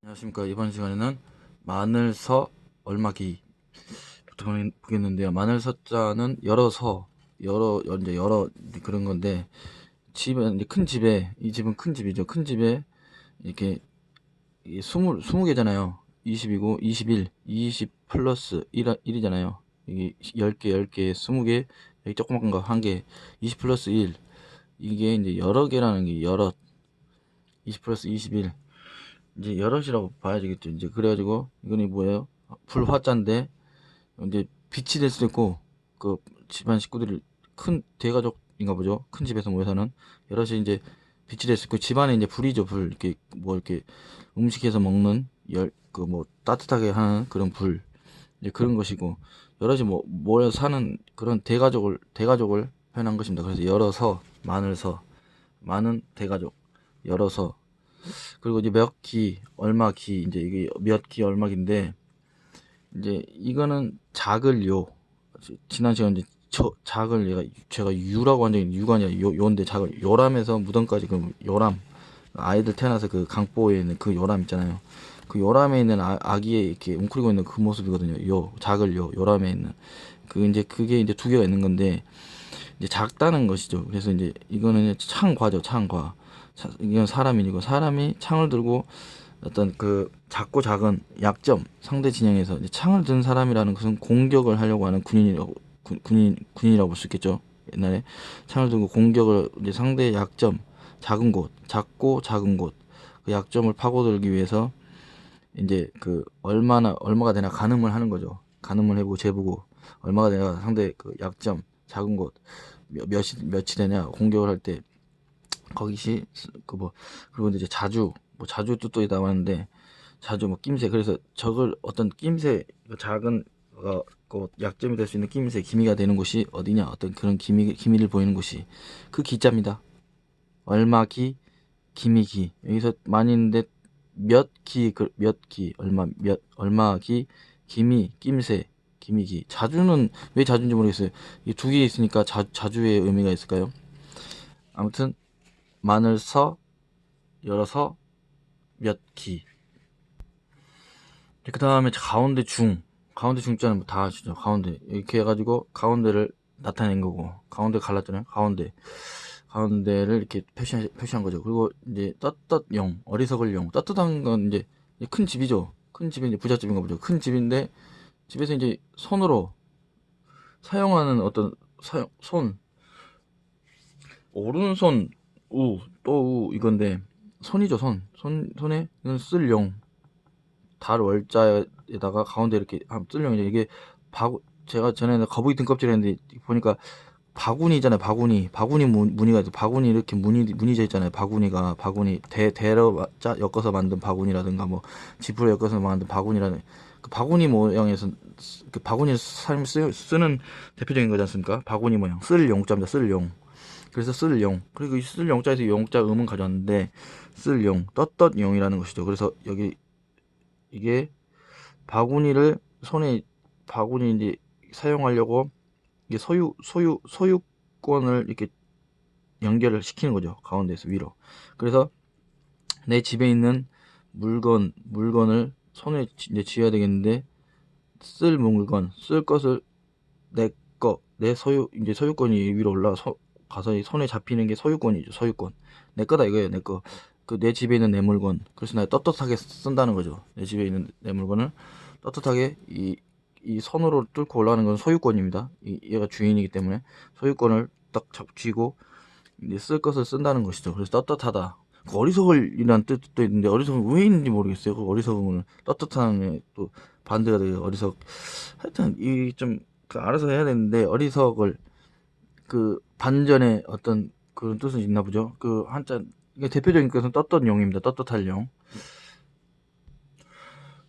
안녕하십니까. 이번 시간에는 마늘서 얼마기부터 보겠는데요. 마늘서자는 여러 그런 건데, 집은 이제 큰 집에, 이 집은 큰 집이죠. 큰 집에 이렇게 20 개잖아요. 20이고 21, 20 플러스 1이잖아요. 이게 10개 20개, 여기 조그만 거 한 개, 20 플러스 1. 이게 이제 여러 개라는 게 여럿, 20 플러스 21. 이제 여럿이라고 봐야겠죠. 이제 그래가지고 이거는 뭐예요? 불화자인데 이제 빛이 될 수도 있고, 그 집안 식구들이 큰 대가족인가 보죠. 큰 집에서 모여 사는 여럿이 이제 빛이 될 수 있고, 집안에 이제 불이죠. 불 이렇게 뭐 이렇게 음식해서 먹는 열 그 뭐 따뜻하게 하는 그런 불, 이제 그런 것이고, 여럿이 뭐 모여 사는 그런 대가족을 표현한 것입니다. 그래서 여러서 마늘서, 많은 대가족, 여러서. 그리고 이제 몇 기, 얼마 기, 이제 이게 몇 기, 얼마 기인데, 이제 이거는 작을요. 지난 시간 이제 작을 제가 유라고 한 적이 유가 아니라 요인데, 작을 요람에서 무덤까지 그 요람, 아이들 태어나서 그 강보에 있는 그 요람 있잖아요. 그 요람에 있는 아기에 이렇게 웅크리고 있는 그 모습이거든요. 작을 요람에 있는 그 이제 그게 이제 두 개가 있는 건데, 이제 작다는 것이죠. 그래서 이제 이거는 창과죠. 창과. 이건 사람이고, 사람이 창을 들고 어떤 그 작고 작은 약점, 상대 진영에서 이제 창을 든 사람이라는 것은 공격을 하려고 하는 군인이라고 볼 수 있겠죠. 옛날에 창을 들고 공격을, 이제 상대의 약점, 작은 곳, 작고 작은 곳, 그 약점을 파고들기 위해서 이제 그 얼마가 되나 가늠을 하는 거죠. 가늠을 해보고 재보고, 얼마가 되나 상대 그 약점, 작은 곳, 몇이 되냐 공격을 할 때, 거기시 그 뭐, 그리고 이제 자주 뜻도 나왔는데, 자주 뭐 낌새. 그래서 적을 어떤 낌새, 그 작은 그 약점이 될 수 있는 낌새, 기미가 되는 곳이 어디냐, 어떤 그런 기미를 보이는 곳이 그 기자입니다. 얼마기, 기미기. 여기서 많이 있는데, 몇 기, 얼마기, 낌새, 기미기. 자주는 왜 자주인지 모르겠어요. 이 두 개 있으니까 자주의 의미가 있을까요? 아무튼 마늘서, 열어서, 몇 기. 그 다음에 가운데 중자는 뭐 다 아시죠? 가운데 이렇게 해가지고 가운데를 나타낸 거고, 가운데 갈랐잖아요. 가운데를 이렇게 표시한 거죠. 그리고 이제 떳떳용, 어리석을 용. 떳떳한 건 이제 큰 집이죠. 큰 집이 이제 부잣집인가 보죠. 큰 집인데, 집에서 이제 손으로 사용하는 어떤 손, 오른손 또 이건데, 손이죠. 손에 이건 쓸 용. 달 월자에다가 가운데 이렇게 쓸 용이죠. 이게 제가 전에 거북이 등껍질 했는데 보니까 바구니잖아요. 바구니 무늬가 있어. 바구니 이렇게 무늬져 있잖아요. 바구니 대로 엮어서 만든 바구니라든가, 뭐 지프로 엮어서 만든 바구니라는, 그 바구니 모양에서, 그 바구니를 사람 쓰는 대표적인 거지 않습니까? 바구니 모양, 쓸 용자입니다. 쓸 용. 그래서 쓸 용. 그리고 이 쓸 용자에서 용자 음은 가져왔는데, 쓸 용, 떳떳 용이라는 것이죠. 그래서 여기 이게 바구니를 손에, 바구니 이제 사용하려고, 이게 소유권을 이렇게 연결을 시키는 거죠. 가운데에서 위로. 그래서 내 집에 있는 물건을 손에 이제 쥐어야 되겠는데, 쓸 것을 내 이제 소유권이 위로 가서 이 손에 잡히는 게 소유권이죠. 소유권. 내 거다 이거예요. 내 거. 그 내 집에 있는 내 물건. 그래서 내가 떳떳하게 쓴다는 거죠. 내 집에 있는 내 물건을 떳떳하게 이 손으로 뚫고 올라가는 건 소유권입니다. 얘가 주인이기 때문에 소유권을 딱 쥐고 이제 쓸 것을 쓴다는 것이죠. 그래서 떳떳하다. 그 어리석을이라는 뜻도 있는데, 어리석은 왜 있는지 모르겠어요. 그 어리석음을 떳떳한 또 반대가 되요 어리석. 하여튼 이 좀 알아서 해야 되는데, 어리석을 그 반전의 어떤 그런 뜻은 있나 보죠. 그 한자, 이게 대표적인 것은 떳떳용입니다. 떳떳할 용.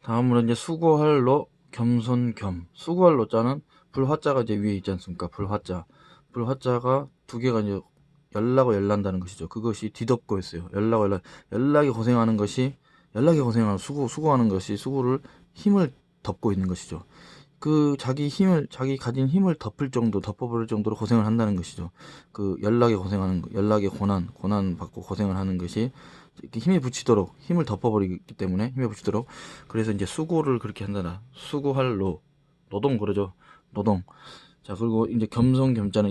다음으로 이제 수고할로, 겸손겸. 수고할로 자는 불화자가 이제 위에 있지 않습니까? 불화자가 두 개가 이제 열나고 열난다는 것이죠. 그것이 뒤덮고 있어요. 연락이 고생하는 것이, 수고하는 것이 수고를 힘을 덮고 있는 것이죠. 자기 가진 힘을 덮어버릴 정도로 고생을 한다는 것이죠. 그 연락에 고생하는 거, 연락에 고난 받고 고생을 하는 것이 이렇게 힘을 덮어버리기 때문에 힘에 붙이도록. 그래서 이제 수고를 그렇게 한다나, 수고할 노동 그러죠. 노동. 자, 그리고 이제 겸손겸자는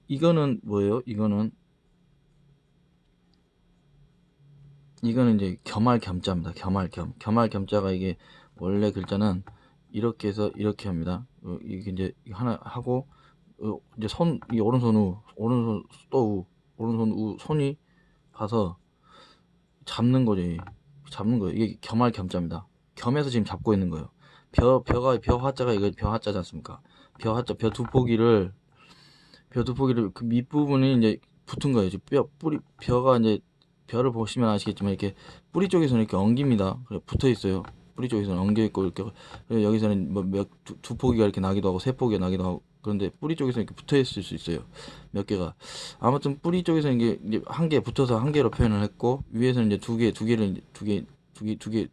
이거는 뭐예요? 이거는 이제 겸할겸자입니다. 겸할겸자가 이게 원래 글자는 이렇게 해서 이렇게 합니다. 이게 이제 하나 하고 이제 이 오른손 또 오른손 손이 가서 잡는 거죠. 잡는 거예요. 이게 겸할겸자입니다. 겸해서 지금 잡고 있는 거예요. 벼 화자가 이거 벼 화자지 않습니까? 벼 화자 벼 두 포기를 그 밑부분이 이제 붙은 거예요. 벼가 이제 벼를 보시면 아시겠지만 이렇게 뿌리 쪽에서는 이렇게 엉깁니다. 붙어 있어요. 뿌리 쪽에서는 엉겨 있고 이렇게. 여기서는 뭐 두 포기가 이렇게 나기도 하고 세 포기가 나기도 하고. 그런데 뿌리 쪽에서 이렇게 붙어 있을 수 있어요. 몇 개가. 아무튼 뿌리 쪽에서 이게 이제 한 개 붙어서 한 개로 표현을 했고, 위에서는 이제 두 개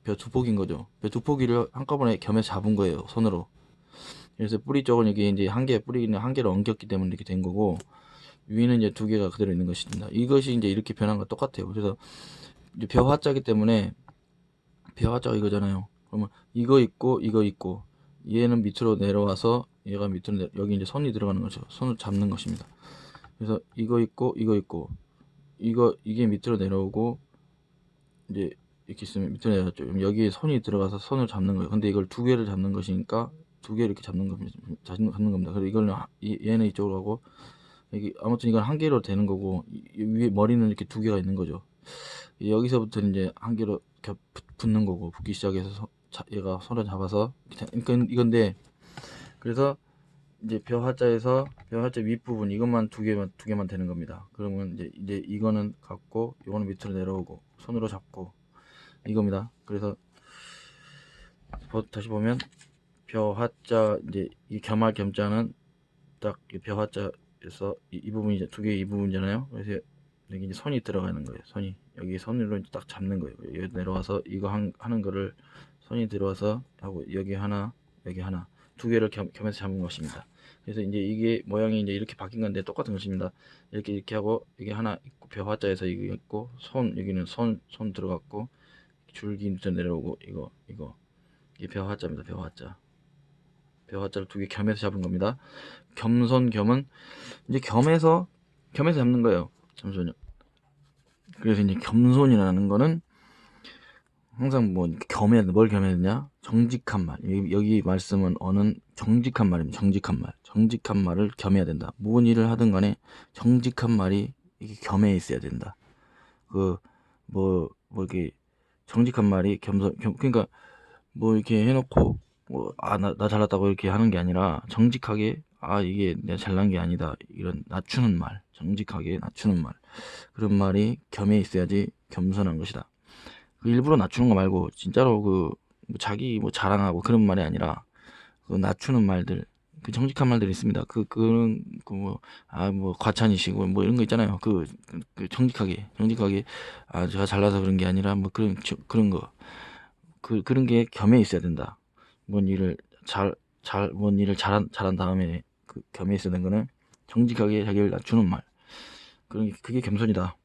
벼 두 포기인 거죠. 벼 두 포기를 한꺼번에 겸해서 잡은 거예요. 손으로. 그래서 뿌리 쪽은 이게 이제 뿌리는 한 개를 엉겼기 때문에 이렇게 된 거고, 위는 이제 두 개가 그대로 있는 것입니다. 이것이 이제 이렇게 변한 거 똑같아요. 그래서 이제 벼 화자기 때문에 벼 화자가 이거잖아요. 그러면 이거 있고 얘는 밑으로 내려와서 얘가 밑으로 여기 이제 손이 들어가는 거죠. 손을 잡는 것입니다. 그래서 이거 있고 이게 밑으로 내려오고 이제 이렇게 있으면 밑으로 내려왔죠. 그럼 여기에 손이 들어가서 손을 잡는 거예요. 근데 이걸 두 개를 잡는 것이니까 두 개를 이렇게 잡는 겁니다. 그래서 이거는 얘는 이쪽으로 가고 아무튼 이건 한 개로 되는 거고, 위에 머리는 이렇게 두 개가 있는 거죠. 여기서부터 이제 한 개로 붙는 거고, 붙기 시작해서 얘가 손을 잡아서 그러니까 이건데, 그래서 이제 벼 화자 윗부분 이것만 두 개만 되는 겁니다. 그러면 이제 이거는 갖고 이거는 밑으로 내려오고 손으로 잡고 이겁니다. 그래서 다시 보면 벼 화자 이제 이 겸할겸자는 딱 벼 화자에서 이 부분이 이제 두 개 이 부분이잖아요. 그래서 여기 이제 손이 들어가는 거예요. 손이 여기 손으로 이제 딱 잡는 거예요. 여기 내려와서 이거 하는 거를 손이 들어와서 하고 여기 하나 두 개를 겸해서 잡은 것입니다. 그래서 이제 이게 모양이 이제 이렇게 바뀐 건데 똑같은 것입니다. 이렇게 하고 여기 하나 있고 벼 화자에서 이거 있고 여기는 손 들어갔고 줄기 밑에 내려오고 이거 이게 벼 화자입니다. 벼 화자를 두 개 겸해서 잡은 겁니다. 겸은 이제 겸해서 잡는 거예요. 잠시만요. 그래서 이제 겸손이라는 거는 항상 뭘 겸해야 되냐? 정직한 말. 여기 말씀은 정직한 말입니다. 정직한 말을 겸해야 된다. 무슨 일을 하든 간에 정직한 말이 이게 겸해 있어야 된다. 이렇게 정직한 말이 그러니까 뭐 이렇게 해놓고 나 잘났다고 이렇게 하는 게 아니라 정직하게 이게 내가 잘난 게 아니다. 이런 낮추는 말, 정직하게 낮추는 말. 그런 말이 겸해 있어야지 겸손한 것이다. 일부러 낮추는 거 말고 진짜로 자기 자랑하고 그런 말이 아니라 낮추는 말들, 정직한 말들이 있습니다. 그런 과찬이시고 이런 거 있잖아요. 정직하게 제가 잘나서 그런 게 아니라 그런 거 그런 게 겸해 있어야 된다. 뭔 일을 잘한 다음에 겸해 있어야 되는 거는 정직하게 자기를 낮추는 말. 그게 겸손이다.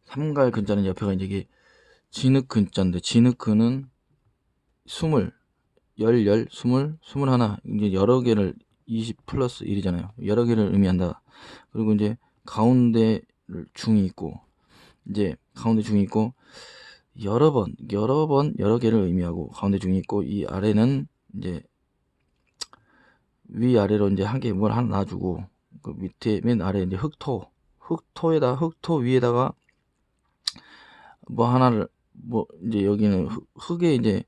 삼갈 근자는 옆에가 이제 이게 진흙 근자인데, 진흙근은 20, 21, 이제 여러 개를 20 플러스 1이잖아요. 여러 개를 의미한다. 그리고 이제 가운데 중이 있고, 여러 개를 의미하고 가운데 중이 있고, 이 아래는 이제 위아래로 이제 한 개 뭘 하나 놔주고, 그 밑에 맨 아래 이제 흙토 위에다가 하나를 이제 여기는 흙에 이제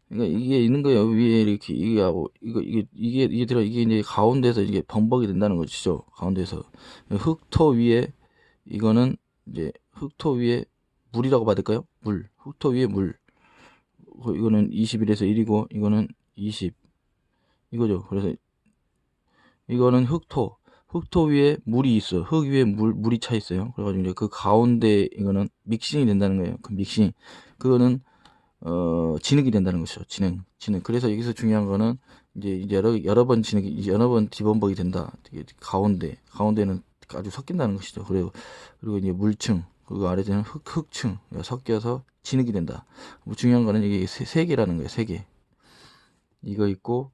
그러니까 이게 있는 거예요. 위에 이렇게 이게 하고 이게 이제 가운데서 이게 범벅이 된다는 것이죠. 가운데서 흙토 위에 이거는 이제 흙토 위에 물이라고 받을까요? 흙토 위에 물. 이거는 21에서 1이고 이거는 20 이거죠. 그래서 이거는 흙토 위에 물이 있어. 흙 위에 물이 차 있어요. 그래가지고 이제 그 가운데 이거는 믹싱이 된다는 거예요. 믹싱. 그거는 진흙이 된다는 것이죠. 진흙. 그래서 여기서 중요한 거는 이제 여러 번 진흙이, 여러 번 디범벅이 된다. 되게 가운데는 아주 섞인다는 것이죠. 그리고 이제 물층, 그리고 아래에는 흙층 섞여서 진흙이 된다. 뭐 중요한 거는 이게 세 개라는 거예요. 세 개. 이거 있고,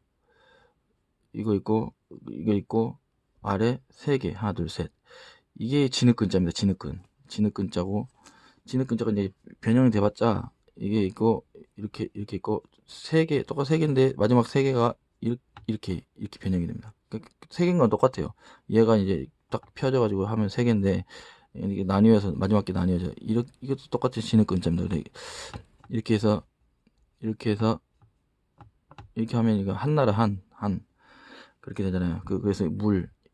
아래 세 개. 하나, 둘, 셋. 이게 진흙근자입니다. 진흙근자고, 진흙근자가 이제 변형이 돼봤자, 이게 있고, 이렇게 있고, 세 개, 똑같이 세 개인데, 마지막 세 개가 이렇게 변형이 됩니다. 세 개인 건 똑같아요. 얘가 이제 딱 펴져가지고 하면 세 개인데, 이게 나뉘어서, 마지막 게 나뉘어져. 이것도 똑같은 진흙근자입니다. 이렇게 해서, 이렇게 하면 이거 한나라 그렇게 되잖아요. 그래서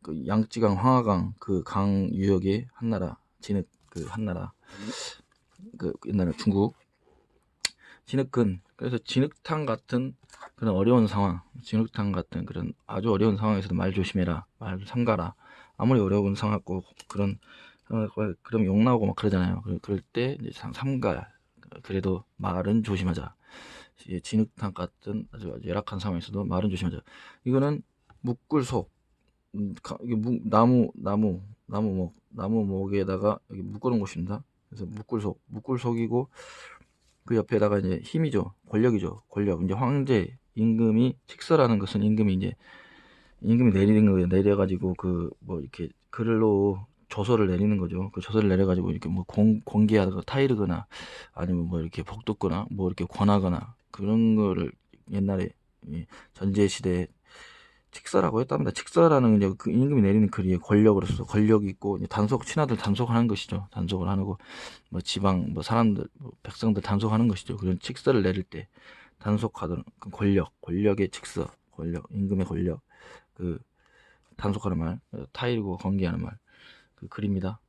그 양쯔강, 황하강, 그 강 유역의 한나라, 진흙, 그 한나라, 그 옛날에 중국 진흙근. 그래서 진흙탕 같은 그런 어려운 상황, 진흙탕 같은 그런 아주 어려운 상황에서도 말 조심해라, 말 삼가라. 아무리 어려운 상황 같고 그런 그럼 욕 나오고 막 그러잖아요. 그럴 때 이제 삼가. 그래도 말은 조심하자. 진흙탕 같은 아주 열악한 상황에서도 말은 조심하자. 이거는 묵굴속. 이게 나무목에다가 여기 묶어놓은 곳입니다. 그래서 묵굴속이고, 그 옆에다가 이제 힘이죠. 권력이죠. 권력. 이제 황제, 임금이, 칙서라는 것은 임금이 내리는 거예요. 내려가지고 뭐 이렇게 글로 조서를 내리는 거죠. 그 조서를 내려가지고 이렇게 뭐 공개하거나 타이르거나 아니면 뭐 이렇게 복돋거나 뭐 이렇게 권하거나 그런 거를 옛날에 전제시대에 칙서라고 했답니다. 칙서라는 이제 그 임금이 내리는 글이 권력으로서 권력이 있고, 이제 신하들 단속하는 것이죠. 단속을 하고, 뭐 지방, 뭐 사람들, 뭐 백성들 단속하는 것이죠. 그런 칙서를 내릴 때 단속하던 그 권력의 칙서, 임금의 권력, 그 단속하는 말, 타이르고 건기하는 말, 그 글입니다.